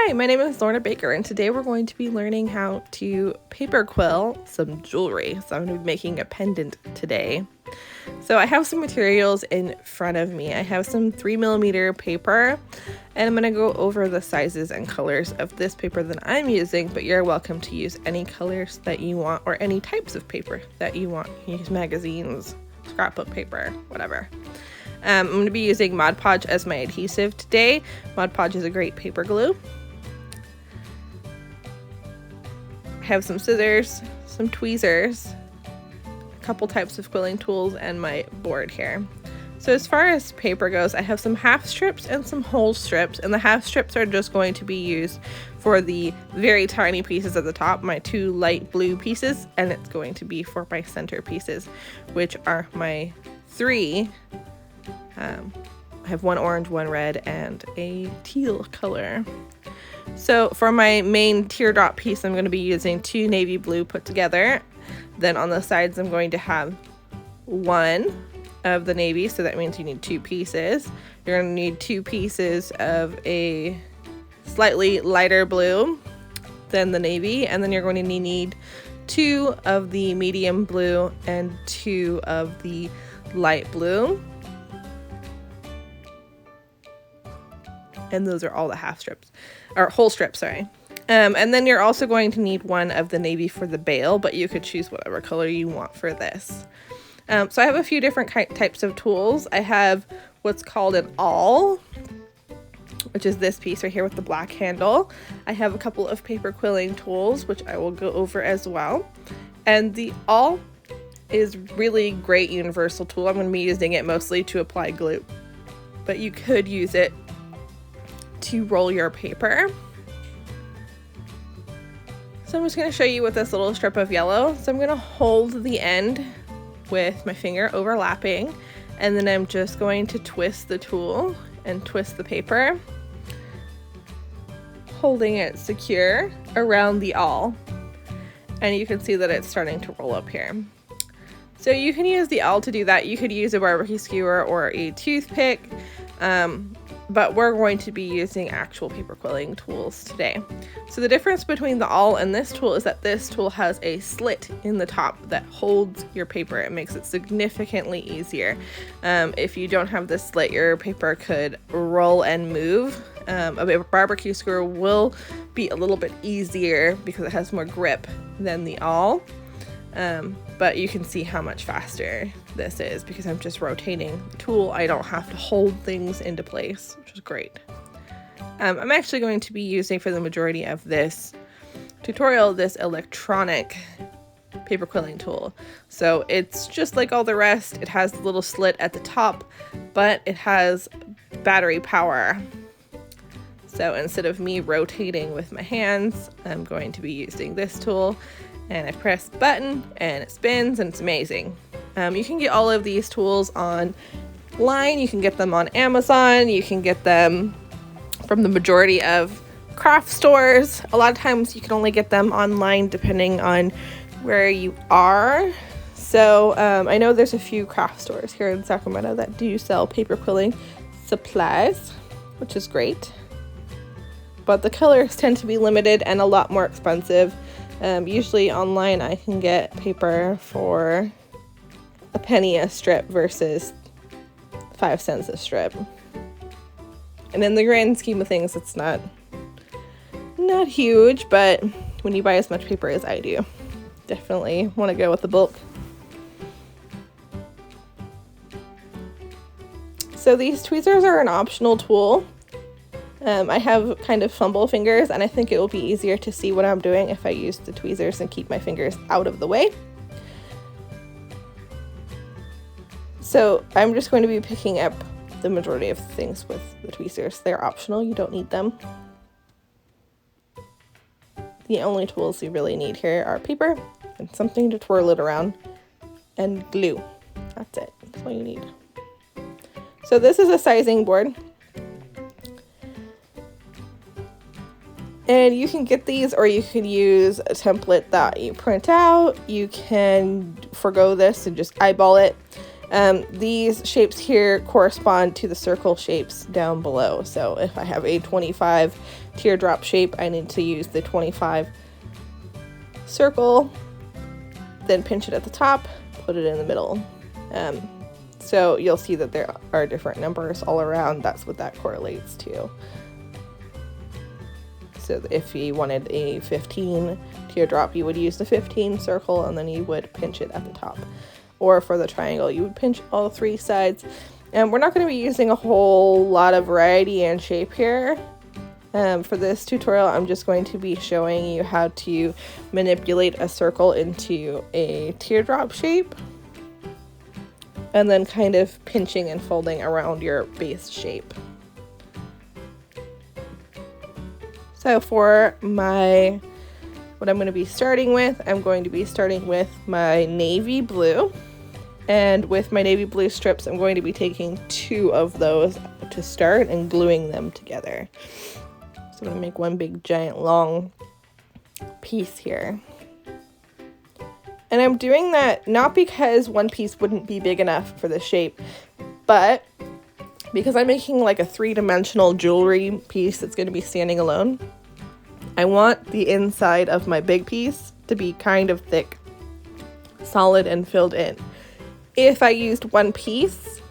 Hi, my name is Lorna Baker, and today we're going to be learning how to paper quill some jewelry. So I'm going to be making a pendant today. So I have some materials in front of me. I have some 3mm paper, and I'm going to go over the sizes and colors of this paper that I'm using, but you're welcome to use any colors that you want or any types of paper that you want. You can use magazines, scrapbook paper, whatever. I'm going to be using Mod Podge as my adhesive today. Mod Podge is a great paper glue. I have some scissors, some tweezers, a couple types of quilling tools, and my board here. So as far as paper goes, I have some half strips and some whole strips, and the half strips are just going to be used for the very tiny pieces at the top, my 2 light blue pieces, and it's going to be for my center pieces, which are my 3. I have 1 orange, 1 red, and a teal color. So for my main teardrop piece, I'm going to be using 2 navy blue put together. Then on the sides, I'm going to have 1 of the navy, so that means you need 2 pieces. You're going to need 2 pieces of a slightly lighter blue than the navy, and then you're going to need 2 of the medium blue and 2 of the light blue. And those are all the half strips, or whole strips, sorry. And then you're also going to need 1 of the navy for the bail, but you could choose whatever color you want for this. So I have a few different types of tools. I have what's called an awl, which is this piece right here with the black handle. I have a couple of paper quilling tools, which I will go over as well. And the awl is really great universal tool. I'm going to be using it mostly to apply glue, but you could use it to roll your paper. So I'm just going to show you with this little strip of yellow. So I'm going to hold the end with my finger overlapping, and then I'm just going to twist the tool and twist the paper, holding it secure around the awl. And you can see that it's starting to roll up here. So you can use the awl to do that. You could use a barbecue skewer or a toothpick. But we're going to be using actual paper quilling tools today. So the difference between the awl and this tool is that this tool has a slit in the top that holds your paper. It makes it significantly easier. If you don't have this slit, your paper could roll and move. A barbecue skewer will be a little bit easier because it has more grip than the awl. But you can see how much faster this is because I'm just rotating the tool. I don't have to hold things into place, which is great. I'm actually going to be using for the majority of this tutorial this electronic paper quilling tool. So it's just like all the rest. It has a little slit at the top, but it has battery power. So instead of me rotating with my hands, I'm going to be using this tool. And I press the button and it spins and it's amazing. You can get all of these tools online. You can get them on Amazon. You can get them from the majority of craft stores. A lot of times you can only get them online depending on where you are. So I know there's a few craft stores here in Sacramento that do sell paper quilling supplies, which is great. But the colors tend to be limited and a lot more expensive. Usually online I can get paper for a penny a strip versus 5 cents a strip. And in the grand scheme of things, it's not huge, but when you buy as much paper as I do, definitely want to go with the bulk. So these tweezers are an optional tool. I have kind of fumble fingers, and I think it will be easier to see what I'm doing if I use the tweezers and keep my fingers out of the way. So I'm just going to be picking up the majority of things with the tweezers. They're optional, you don't need them. The only tools you really need here are paper and something to twirl it around and glue. That's it, that's all you need. So this is a sizing board. And you can get these, or you can use a template that you print out. You can forgo this and just eyeball it. These shapes here correspond to the circle shapes down below. So if I have a 25 teardrop shape, I need to use the 25 circle, then pinch it at the top, put it in the middle. So you'll see that there are different numbers all around. That's what that correlates to. So if you wanted a 15 teardrop, you would use the 15 circle, and then you would pinch it at the top. Or for the triangle, you would pinch all 3 sides. And we're not going to be using a whole lot of variety and shape here. For this tutorial, I'm just going to be showing you how to manipulate a circle into a teardrop shape, and then kind of pinching and folding around your base shape. So for what I'm going to be starting with, I'm going to be starting with my navy blue. And with my navy blue strips, I'm going to be taking 2 of those to start and gluing them together. So I'm going to make one big giant long piece here. And I'm doing that not because one piece wouldn't be big enough for the shape, but because I'm making like a 3-dimensional jewelry piece that's going to be standing alone. I want the inside of my big piece to be kind of thick, solid, and filled in. If I used one piece,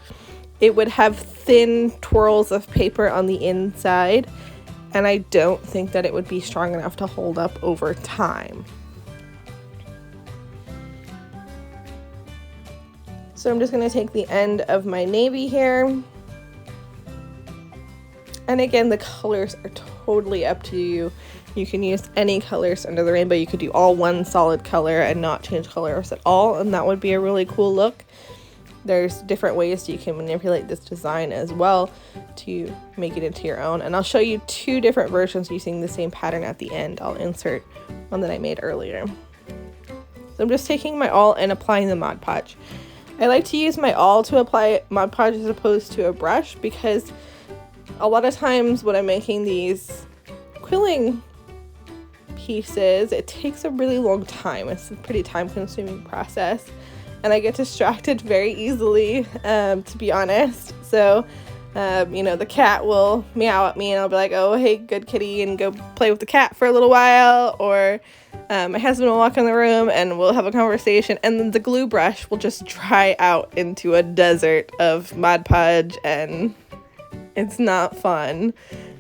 it would have thin twirls of paper on the inside, and I don't think that it would be strong enough to hold up over time. So I'm just going to take the end of my navy here. And again, the colors are totally up to you. You can use any colors under the rainbow. You could do all one solid color and not change colors at all, and that would be a really cool look. There's different ways you can manipulate this design as well to make it into your own. And I'll show you 2 different versions using the same pattern at the end. I'll insert one that I made earlier. So I'm just taking my awl and applying the Mod Podge. I like to use my awl to apply Mod Podge as opposed to a brush, because a lot of times when I'm making these quilling pieces, it takes a really long time. It's a pretty time-consuming process, and I get distracted very easily, to be honest. So, you know, the cat will meow at me, and I'll be like, oh, hey, good kitty, and go play with the cat for a little while, or my husband will walk in the room and we'll have a conversation, and then the glue brush will just dry out into a desert of Mod Podge, and it's not fun.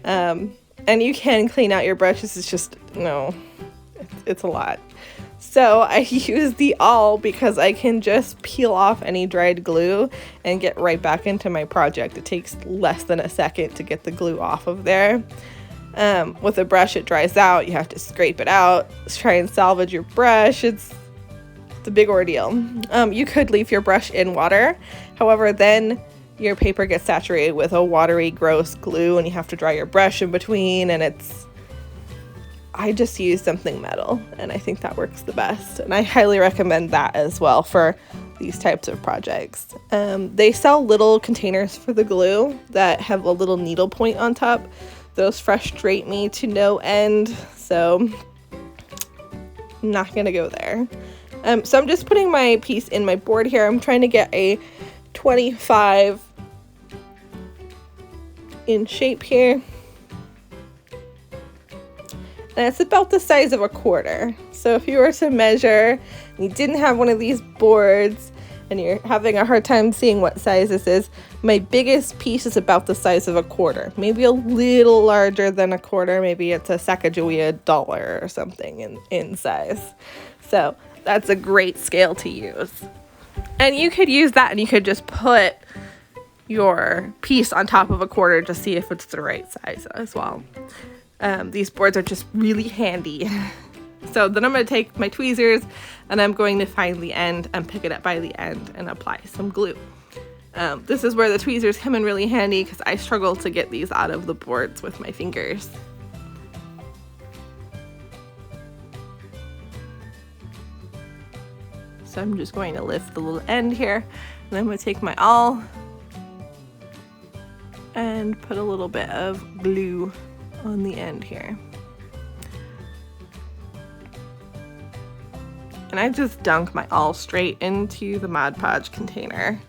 And you can clean out your brushes, it's just, no, it's a lot. So I use the awl because I can just peel off any dried glue and get right back into my project. It takes less than a second to get the glue off of there. With a brush, it dries out. You have to scrape it out, try and salvage your brush. It's a big ordeal. You could leave your brush in water. However, then your paper gets saturated with a watery, gross glue, and you have to dry your brush in between, and I just use something metal, and I think that works the best. And I highly recommend that as well for these types of projects. They sell little containers for the glue that have a little needle point on top. Those frustrate me to no end, so I'm not gonna go there. So I'm just putting my piece in my board here. I'm trying to get a 25 in shape here. And it's about the size of a quarter. So if you were to measure, and you didn't have one of these boards, and you're having a hard time seeing what size this is, my biggest piece is about the size of a quarter. Maybe a little larger than a quarter. Maybe it's a Sacagawea dollar or something in size. So that's a great scale to use. And you could use that, and you could just put your piece on top of a quarter to see if it's the right size as well. These boards are just really handy. So then I'm going to take my tweezers, and I'm going to find the end and pick it up by the end and apply some glue. This is where the tweezers come in really handy, because I struggle to get these out of the boards with my fingers. So I'm just going to lift the little end here, and I'm going to take my awl and put a little bit of glue on the end here. And I just dunk my awl straight into the Mod Podge container.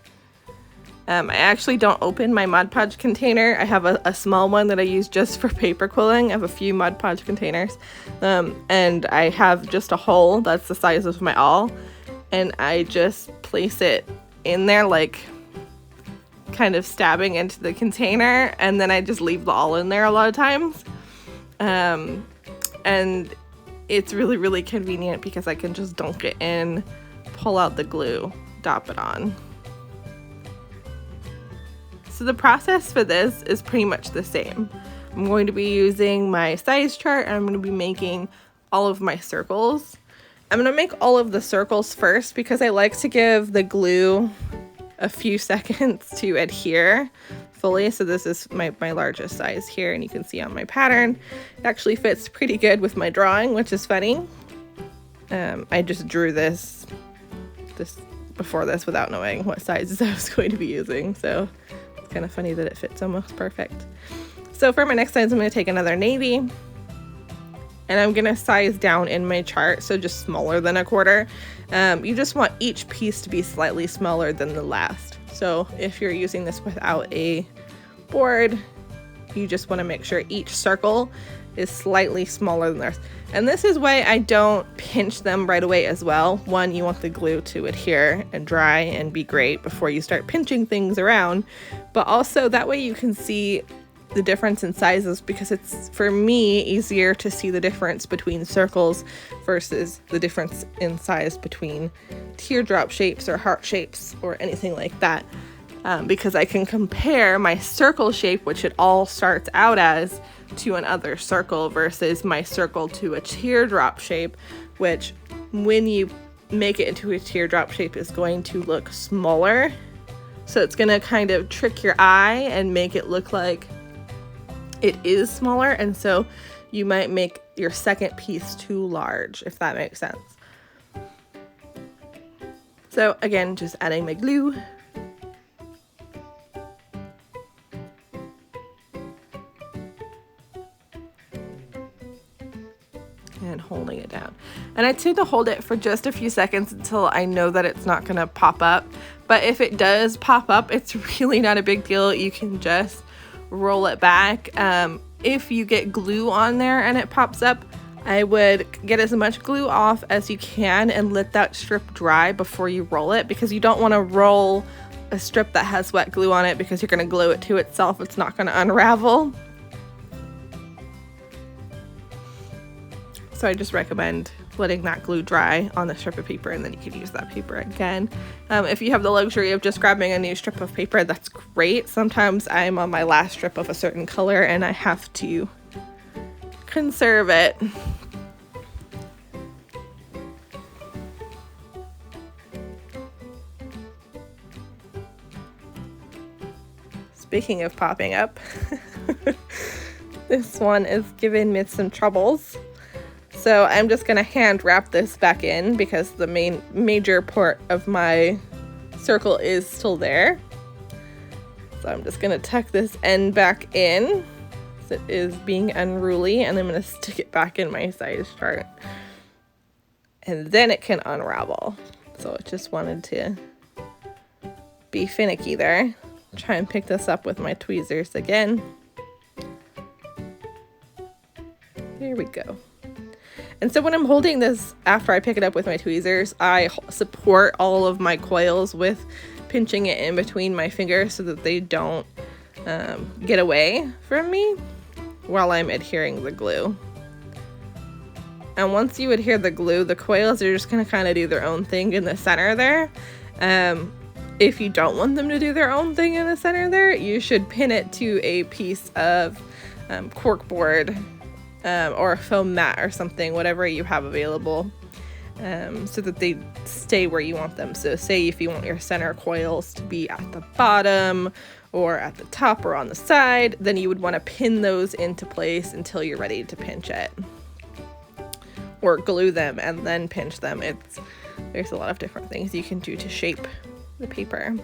I actually don't open my Mod Podge container. I have a small one that I use just for paper quilling. I have a few Mod Podge containers, and I have just a hole that's the size of my awl, and I just place it in there, like kind of stabbing into the container, and then I just leave the awl in there a lot of times. And it's really, really convenient because I can just dunk it in, pull out the glue, dop it on. So the process for this is pretty much the same. I'm going to be using my size chart, and I'm going to be making all of my circles. I'm going to make all of the circles first because I like to give the glue a few seconds to adhere fully. So this is my largest size here, and you can see on my pattern it actually fits pretty good with my drawing, which is funny. I just drew this before this without knowing what sizes I was going to be using, so it's kind of funny that it fits almost perfect. So for my next size, I'm going to take another navy, and I'm going to size down in my chart, so just smaller than a quarter. You just want each piece to be slightly smaller than the last. So if you're using this without a board, you just want to make sure each circle is slightly smaller than the rest. And this is why I don't pinch them right away as well. One, you want the glue to adhere and dry and be great before you start pinching things around, but also that way you can see the difference in sizes, because it's, for me, easier to see the difference between circles versus the difference in size between teardrop shapes or heart shapes or anything like that, because I can compare my circle shape, which it all starts out as, to another circle versus my circle to a teardrop shape, which when you make it into a teardrop shape is going to look smaller. So it's going to kind of trick your eye and make it look like it is smaller, and so you might make your second piece too large, if that makes sense. So again, just adding my glue. And holding it down. And I tend to hold it for just a few seconds until I know that it's not gonna pop up. But if it does pop up, it's really not a big deal. You can just roll it back. If you get glue on there and it pops up, I would get as much glue off as you can and let that strip dry before you roll it, because you don't want to roll a strip that has wet glue on it, because you're going to glue it to itself. It's not going to unravel. So I just recommend letting that glue dry on the strip of paper, and then you can use that paper again. If you have the luxury of just grabbing a new strip of paper, that's great. Sometimes I'm on my last strip of a certain color and I have to conserve it. Speaking of popping up, this one is giving me some troubles. So I'm just going to hand wrap this back in because the major part of my circle is still there. So I'm just going to tuck this end back in. So it is being unruly, and I'm going to stick it back in my size chart. And then it can unravel. So I just wanted to be finicky there. Try and pick this up with my tweezers again. There we go. And so when I'm holding this, after I pick it up with my tweezers, I support all of my coils with pinching it in between my fingers so that they don't get away from me while I'm adhering the glue. And once you adhere the glue, the coils are just going to kind of do their own thing in the center there. If you don't want them to do their own thing in the center there, you should pin it to a piece of corkboard or a foam mat or something, whatever you have available, so that they stay where you want them. So say if you want your center coils to be at the bottom or at the top or on the side, then you would want to pin those into place until you're ready to pinch it. Or glue them and then pinch them. There's a lot of different things you can do to shape the paper.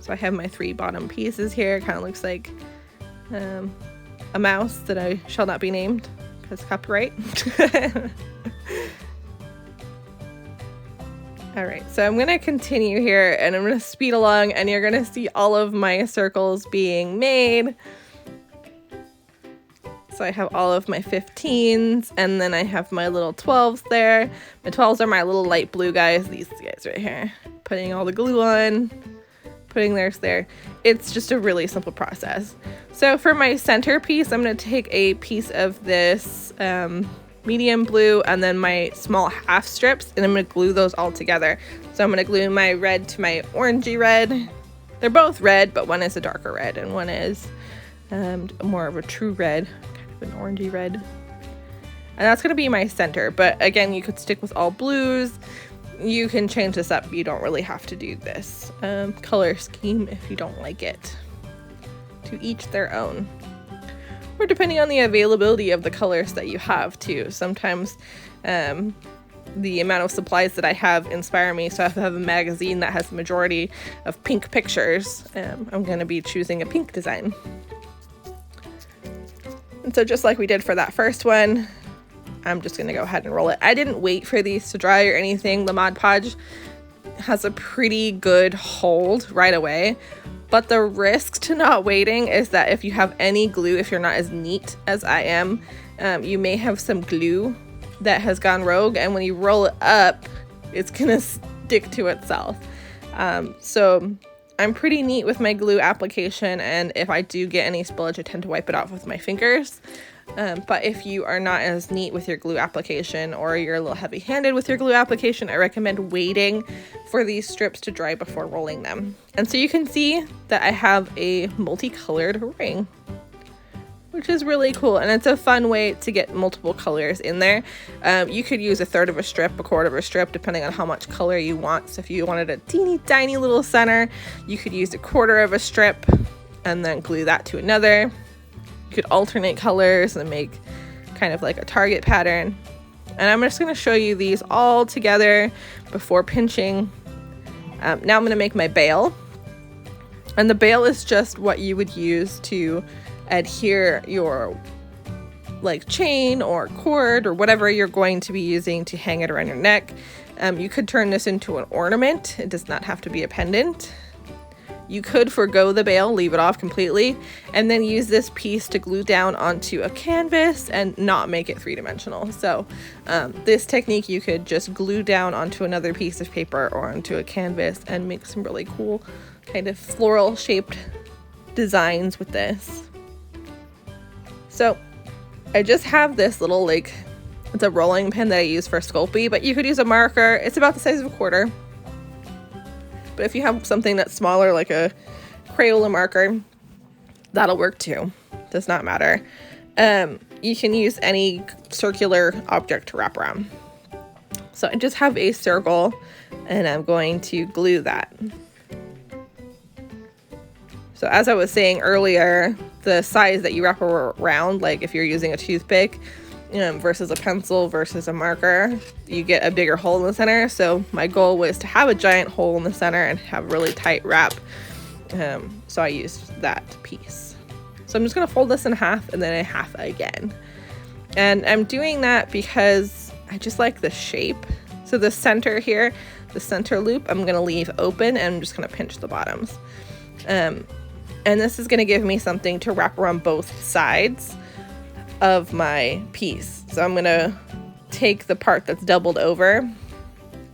So I have my 3 bottom pieces here. It kind of looks like a mouse that I shall not be named, because copyright. All right, so I'm gonna continue here and I'm gonna speed along and you're gonna see all of my circles being made. So I have all of my 15s and then I have my little 12s there. My 12s are my little light blue guys, these guys right here. Putting all the glue on, putting theirs there. It's just a really simple process. So for my centerpiece, I'm gonna take a piece of this medium blue and then my small half strips, and I'm going to glue those all together. So I'm going to glue my red to my orangey red. They're both red, but one is a darker red and one is more of a true red, kind of an orangey red. And that's going to be my center, but again, you could stick with all blues. You can change this up. You don't really have to do this color scheme if you don't like it. To each their own. Or depending on the availability of the colors that you have too. Sometimes the amount of supplies that I have inspire me, so if I have a magazine that has the majority of pink pictures, I'm going to be choosing a pink design. And so just like we did for that first one, I'm just going to go ahead and roll it. I didn't wait for these to dry or anything. The Mod Podge has a pretty good hold right away. But the risk to not waiting is that if you have any glue, if you're not as neat as I am, you may have some glue that has gone rogue, and when you roll it up, it's gonna stick to itself. So I'm pretty neat with my glue application, and if I do get any spillage, I tend to wipe it off with my fingers. But if you are not as neat with your glue application, or you're a little heavy-handed with your glue application, I recommend waiting for these strips to dry before rolling them. And so you can see that I have a multicolored ring, which is really cool, and it's a fun way to get multiple colors in there. You could use a third of a strip, a quarter of a strip, depending on how much color you want. So if you wanted a teeny tiny little center, you could use a quarter of a strip and then glue that to another. You could alternate colors and make kind of like a target pattern. And I'm just going to show you these all together before pinching. Now I'm going to make my bail. And the bail is just what you would use to adhere your like chain or cord or whatever you're going to be using to hang it around your neck. You could turn this into an ornament. It does not have to be a pendant. You could forgo the bail, leave it off completely, and then use this piece to glue down onto a canvas and not make it three-dimensional. So this technique you could just glue down onto another piece of paper or onto a canvas and make some really cool kind of floral shaped designs with this. So I just have this little like, it's a rolling pin that I use for Sculpey, but you could use a marker. It's about the size of a quarter. But if you have something that's smaller, like a Crayola marker, that'll work too. Does not matter. You can use any circular object to wrap around. So I just have a circle and I'm going to glue that. So as I was saying earlier, the size that you wrap around, like if you're using a toothpick, versus a pencil versus a marker, you get a bigger hole in the center. So my goal was to have a giant hole in the center and have a really tight wrap. So I used that piece. So I'm just going to fold this in half and then in half again. And I'm doing that because I just like the shape. So the center here, the center loop, I'm going to leave open and I'm just going to pinch the bottoms. And this is going to give me something to wrap around both sides of my piece. So I'm going to take the part that's doubled over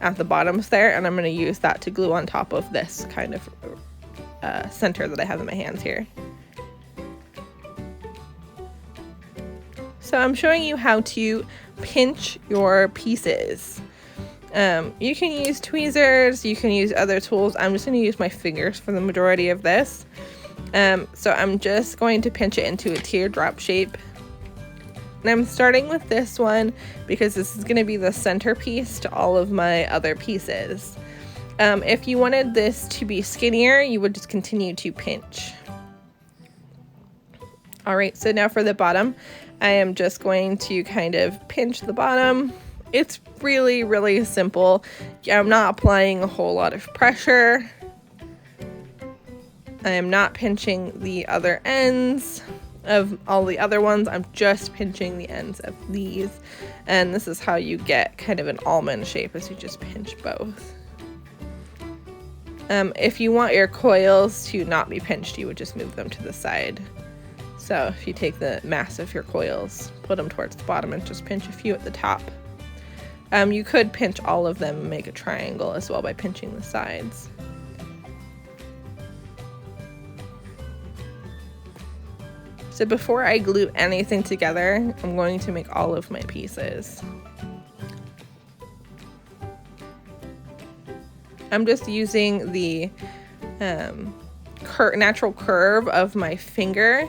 at the bottoms there, and I'm going to use that to glue on top of this kind of center that I have in my hands here. So I'm showing you how to pinch your pieces. You can use tweezers, you can use other tools. I'm just going to use my fingers for the majority of this. So I'm just going to pinch it into a teardrop shape. And I'm starting with this one because this is going to be the centerpiece to all of my other pieces. If you wanted this to be skinnier, you would just continue to pinch. All right, so now for the bottom, I am just going to kind of pinch the bottom. It's really, really simple. I'm not applying a whole lot of pressure. I am not pinching the other ends. of all the other ones. I'm just pinching the ends of these, and this is how you get kind of an almond shape, as you just pinch both. If you want your coils to not be pinched, you would just move them to the side. So if you take the mass of your coils, put them towards the bottom and just pinch a few at the top. You could pinch all of them and make a triangle as well by pinching the sides. So before I glue anything together, I'm going to make all of my pieces. I'm just using the natural curve of my finger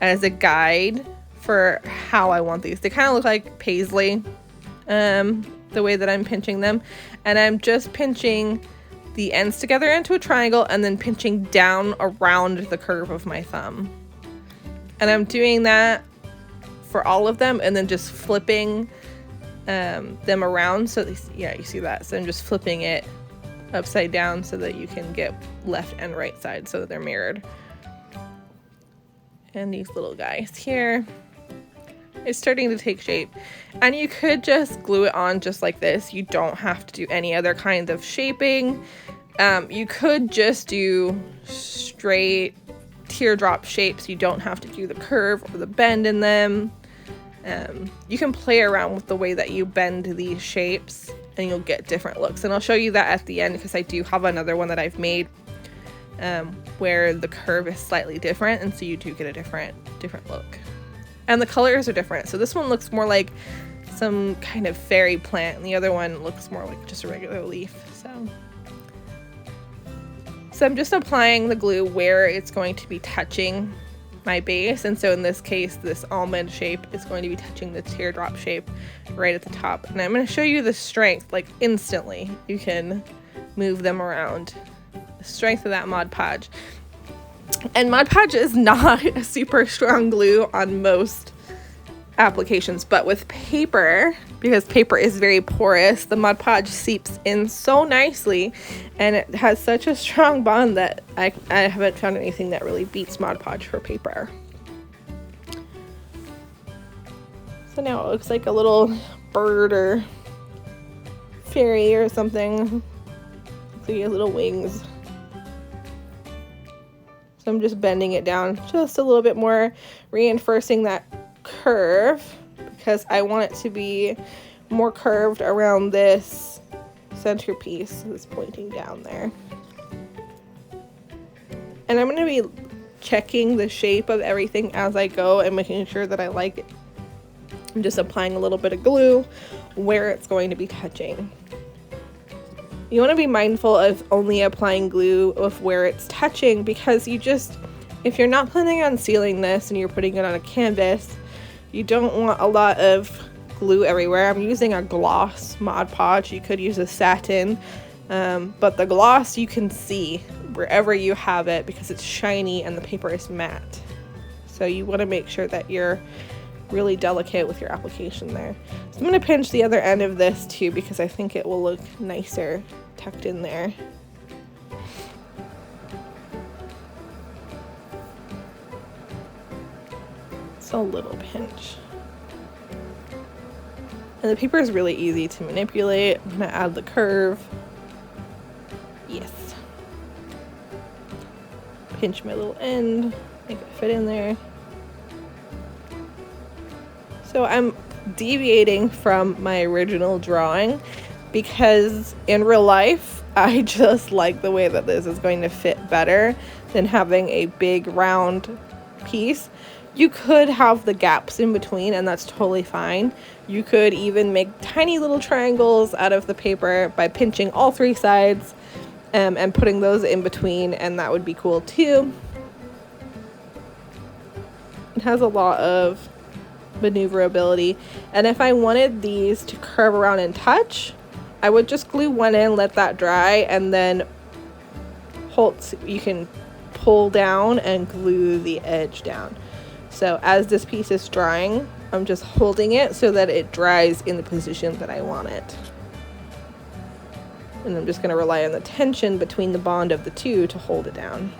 as a guide for how I want these. They kind of look like paisley, the way that I'm pinching them. And I'm just pinching the ends together into a triangle and then pinching down around the curve of my thumb. And I'm doing that for all of them and then just flipping them around. So yeah, you see that. So I'm just flipping it upside down so that you can get left and right side so that they're mirrored. And these little guys here, it's starting to take shape, and you could just glue it on just like this. You don't have to do any other kind of shaping. You could just do straight teardrop shapes. You don't have to do the curve or the bend in them. You can play around with the way that you bend these shapes and you'll get different looks, and I'll show you that at the end because I do have another one that I've made where the curve is slightly different, and so you do get a different look, and the colors are different. So this one looks more like some kind of fairy plant and the other one looks more like just a regular leaf. So I'm just applying the glue where it's going to be touching my base, and so in this case this almond shape is going to be touching the teardrop shape right at the top. And I'm going to show you the strength, like instantly you can move them around, the strength of that Mod Podge. And Mod Podge is not a super strong glue on most applications, but with paper, because paper is very porous, the Mod Podge seeps in so nicely, and it has such a strong bond that I haven't found anything that really beats Mod Podge for paper. So now it looks like a little bird or fairy or something. Looks like little wings. So I'm just bending it down just a little bit more, reinforcing that curve because I want it to be more curved around this centerpiece that's pointing down there. And I'm going to be checking the shape of everything as I go and making sure that I like it. I'm just applying a little bit of glue where it's going to be touching. You want to be mindful of only applying glue of where it's touching, because if you're not planning on sealing this and you're putting it on a canvas, you don't want a lot of glue everywhere. I'm using a gloss Mod Podge. You could use a satin, but the gloss you can see wherever you have it because it's shiny and the paper is matte. So you want to make sure that you're really delicate with your application there. So I'm going to pinch the other end of this too because I think it will look nicer tucked in there. A little pinch. And the paper is really easy to manipulate. I'm gonna add the curve. Yes. Pinch my little end, make it fit in there. So I'm deviating from my original drawing because in real life I just like the way that this is going to fit better than having a big round piece. You could have the gaps in between, and that's totally fine. You could even make tiny little triangles out of the paper by pinching all three sides and putting those in between, and that would be cool too. It has a lot of maneuverability, and if I wanted these to curve around and touch, I would just glue one in, let that dry, and then you can pull down and glue the edge down. So as this piece is drying, I'm just holding it so that it dries in the position that I want it. And I'm just going to rely on the tension between the bond of the two to hold it down.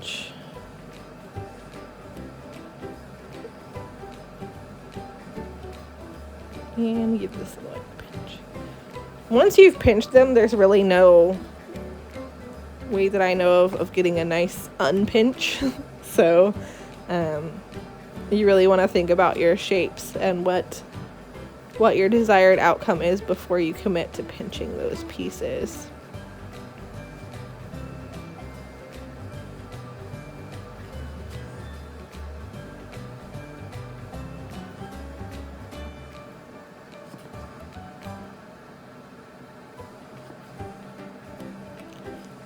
pinch. And give this a little pinch. Once you've pinched them, there's really no way that I know of getting a nice unpinch. So you really want to think about your shapes and what your desired outcome is before you commit to pinching those pieces.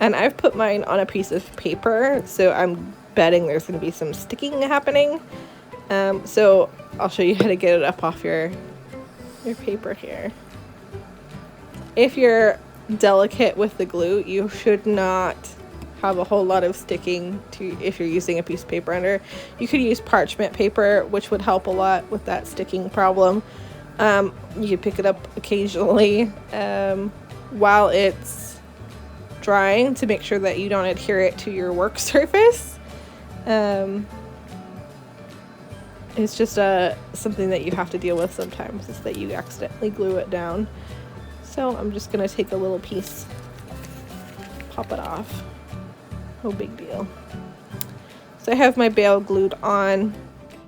And I've put mine on a piece of paper, so I'm betting there's going to be some sticking happening. So I'll show you how to get it up off your paper here. If you're delicate with the glue, you should not have a whole lot of sticking if you're using a piece of paper under. You could use parchment paper, which would help a lot with that sticking problem. You could pick it up occasionally while it's drying to make sure that you don't adhere it to your work surface. It's just something that you have to deal with sometimes, is that you accidentally glue it down. So I'm just gonna take a little piece, pop it off. No big deal. So I have my bail glued on.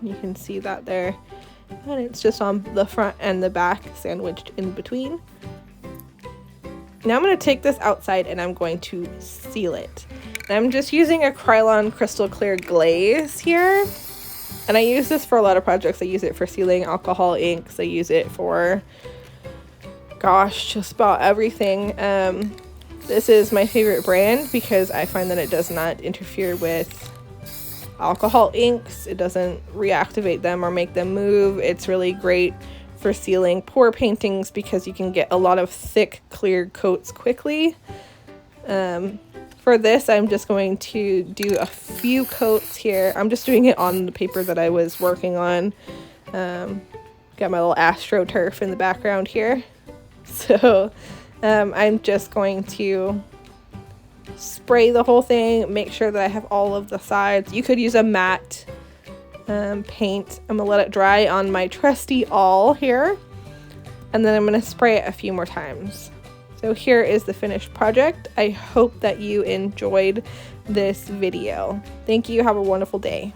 You can see that there. And it's just on the front and the back, sandwiched in between. Now I'm going to take this outside and I'm going to seal it. And I'm just using a Krylon crystal clear glaze here. And I use this for a lot of projects. I use it for sealing alcohol inks. I use it for, gosh, just about everything. This is my favorite brand because I find that it does not interfere with alcohol inks. It doesn't reactivate them or make them move. It's really great for sealing pour paintings because you can get a lot of thick clear coats quickly. For this, I'm just going to do a few coats here. I'm just doing it on the paper that I was working on. Got my little AstroTurf in the background here. So I'm just going to spray the whole thing, make sure that I have all of the sides. You could use a matte paint. I'm gonna let it dry on my trusty awl here, and then I'm gonna spray it a few more times. So here is the finished project. I hope that you enjoyed this video. Thank you. Have a wonderful day.